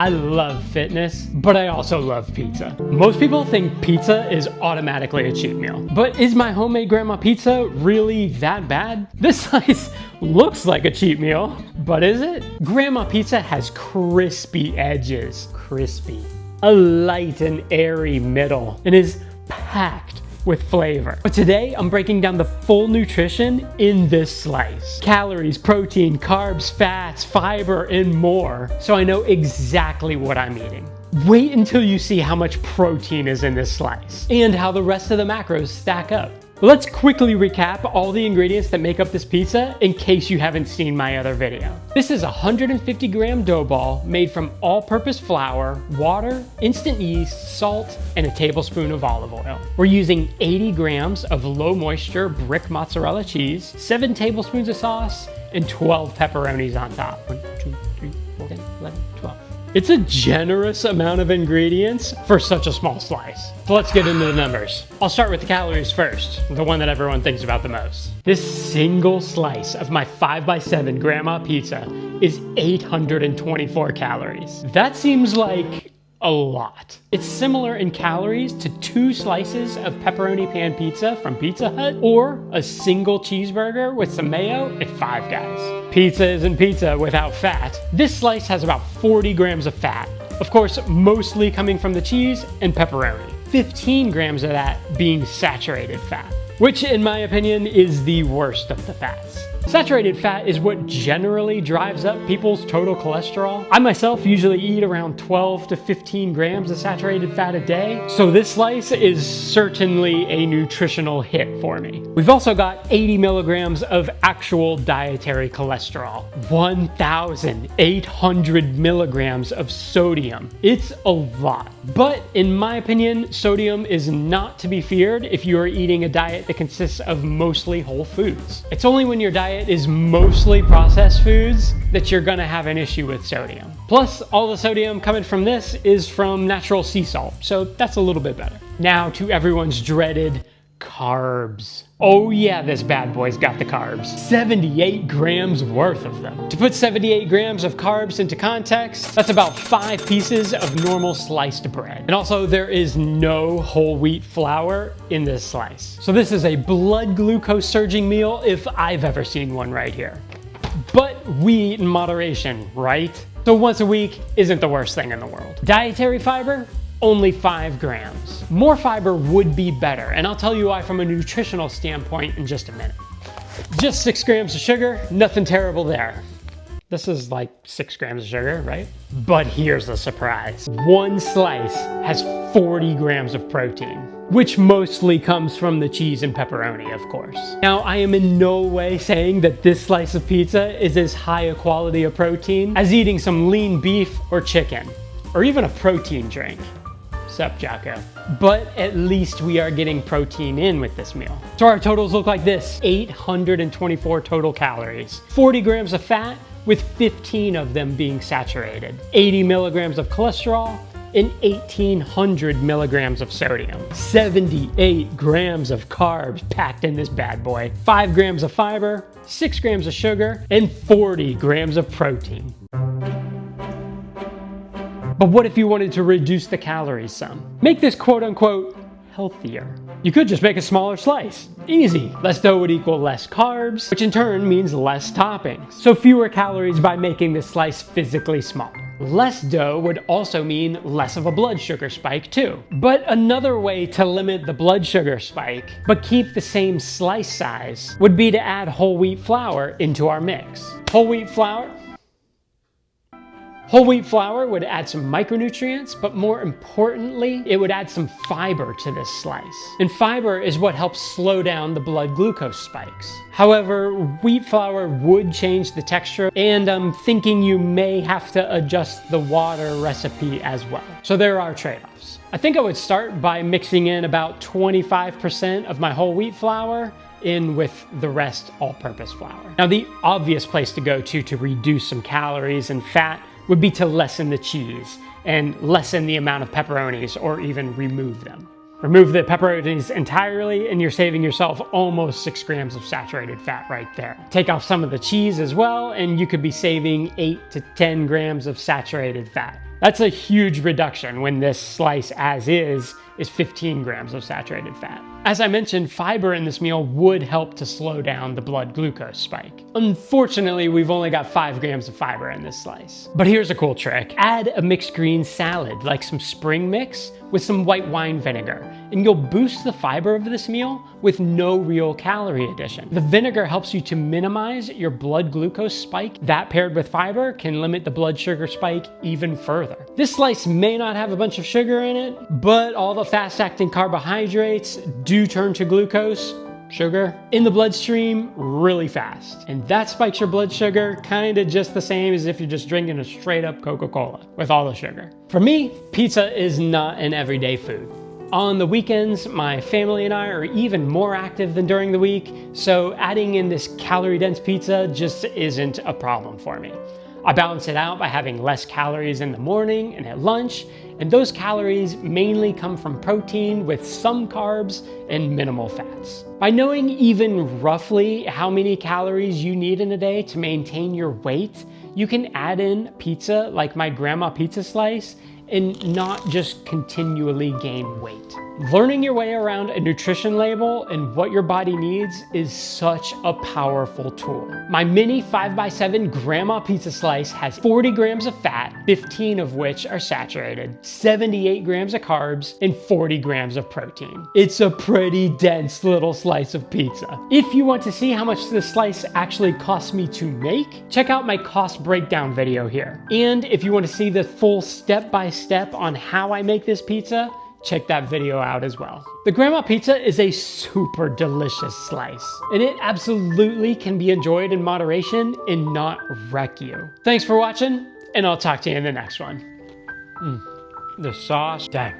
I love fitness, but I also love pizza. Most people think pizza is automatically a cheat meal. But is my homemade grandma pizza really that bad? This slice looks like a cheat meal, but is it? Grandma pizza has crispy edges, crispy, a light and airy middle, and is packed with flavor. But today I'm breaking down the full nutrition in this slice. Calories, protein, carbs, fats, fiber, and more. So I know exactly what I'm eating. Wait until you see how much protein is in this slice and how the rest of the macros stack up. Let's quickly recap all the ingredients that make up this pizza in case you haven't seen my other video. This is a 150 gram dough ball made from all-purpose flour, water, instant yeast, salt, and a tablespoon of olive oil. We're using 80 grams of low moisture brick mozzarella cheese, 7 tablespoons of sauce, and 12 pepperonis on top. 1, 2, 3, 4, 10, 11, 12. It's a generous amount of ingredients for such a small slice. So let's get into the numbers. I'll start with the calories first, the one that everyone thinks about the most. This single slice of my 5x7 grandma pizza is 824 calories. That seems like a lot. It's similar in calories to 2 slices of pepperoni pan pizza from Pizza Hut or a single cheeseburger with some mayo at Five Guys. Pizza isn't pizza without fat. This slice has about 40 grams of fat. Of course, mostly coming from the cheese and pepperoni. 15 grams of that being saturated fat, which in my opinion is the worst of the fats. Saturated fat is what generally drives up people's total cholesterol. I myself usually eat around 12 to 15 grams of saturated fat a day, so this slice is certainly a nutritional hit for me. We've also got 80 milligrams of actual dietary cholesterol, 1,800 milligrams of sodium. It's a lot, but in my opinion, sodium is not to be feared if you are eating a diet that consists of mostly whole foods. It's only when your diet is mostly processed foods that you're gonna have an issue with sodium. Plus, all the sodium coming from this is from natural sea salt, so that's a little bit better. Now to everyone's dreaded carbs. Oh yeah, this bad boy's got the carbs. 78 grams worth of them. To put 78 grams of carbs into context, that's about 5 pieces of normal sliced bread. And also there is no whole wheat flour in this slice. So this is a blood glucose surging meal if I've ever seen one right here. But we eat in moderation, right? So once a week isn't the worst thing in the world. Dietary fiber? Only 5 grams. More fiber would be better, and I'll tell you why from a nutritional standpoint in just a minute. Just 6 grams of sugar, nothing terrible there. This is like 6 grams of sugar, right? But here's the surprise. One slice has 40 grams of protein, which mostly comes from the cheese and pepperoni, of course. Now, I am in no way saying that this slice of pizza is as high a quality of protein as eating some lean beef or chicken, or even a protein drink. Sup, Jocko. But at least we are getting protein in with this meal. So our totals look like this: 824 total calories, 40 grams of fat with 15 of them being saturated, 80 milligrams of cholesterol, and 1,800 milligrams of sodium, 78 grams of carbs packed in this bad boy, 5 grams of fiber, 6 grams of sugar, and 40 grams of protein. But what if you wanted to reduce the calories some? Make this quote-unquote healthier. You could just make a smaller slice. Easy. Less dough would equal less carbs, which in turn means less toppings. So fewer calories by making this slice physically smaller. Less dough would also mean less of a blood sugar spike too. But another way to limit the blood sugar spike, but keep the same slice size, would be to add whole wheat flour into our mix. Whole wheat flour would add some micronutrients, but more importantly, it would add some fiber to this slice. And fiber is what helps slow down the blood glucose spikes. However, wheat flour would change the texture, and I'm thinking you may have to adjust the water recipe as well. So there are trade-offs. I think I would start by mixing in about 25% of my whole wheat flour in with the rest all-purpose flour. Now, the obvious place to go to reduce some calories and fat would be to lessen the cheese and lessen the amount of pepperonis or even remove them. Remove the pepperonis entirely and you're saving yourself almost 6 grams of saturated fat right there. Take off some of the cheese as well and you could be saving 8 to 10 grams of saturated fat. That's a huge reduction when this slice as is 15 grams of saturated fat. As I mentioned, fiber in this meal would help to slow down the blood glucose spike. Unfortunately, we've only got 5 grams of fiber in this slice. But here's a cool trick. Add a mixed green salad, like some spring mix, with some white wine vinegar, and you'll boost the fiber of this meal with no real calorie addition. The vinegar helps you to minimize your blood glucose spike. That paired with fiber can limit the blood sugar spike even further. This slice may not have a bunch of sugar in it, but all the fast-acting carbohydrates do turn to glucose, sugar, in the bloodstream really fast. And that spikes your blood sugar kinda just the same as if you're just drinking a straight up Coca-Cola with all the sugar. For me, pizza is not an everyday food. On the weekends, my family and I are even more active than during the week, so adding in this calorie-dense pizza just isn't a problem for me. I balance it out by having less calories in the morning and at lunch, and those calories mainly come from protein with some carbs and minimal fats. By knowing even roughly how many calories you need in a day to maintain your weight, you can add in pizza like my grandma pizza slice and not just continually gain weight. Learning your way around a nutrition label and what your body needs is such a powerful tool. My mini 5x7 grandma pizza slice has 40 grams of fat, 15 of which are saturated, 78 grams of carbs, and 40 grams of protein. It's a pretty dense little slice of pizza. If you want to see how much this slice actually costs me to make, check out my cost breakdown video here. And if you want to see the full step-by-step on how I make this pizza, check that video out as well. The grandma pizza is a super delicious slice, and it absolutely can be enjoyed in moderation and not wreck you. Thanks for watching, and I'll talk to you in the next one. The sauce, dang.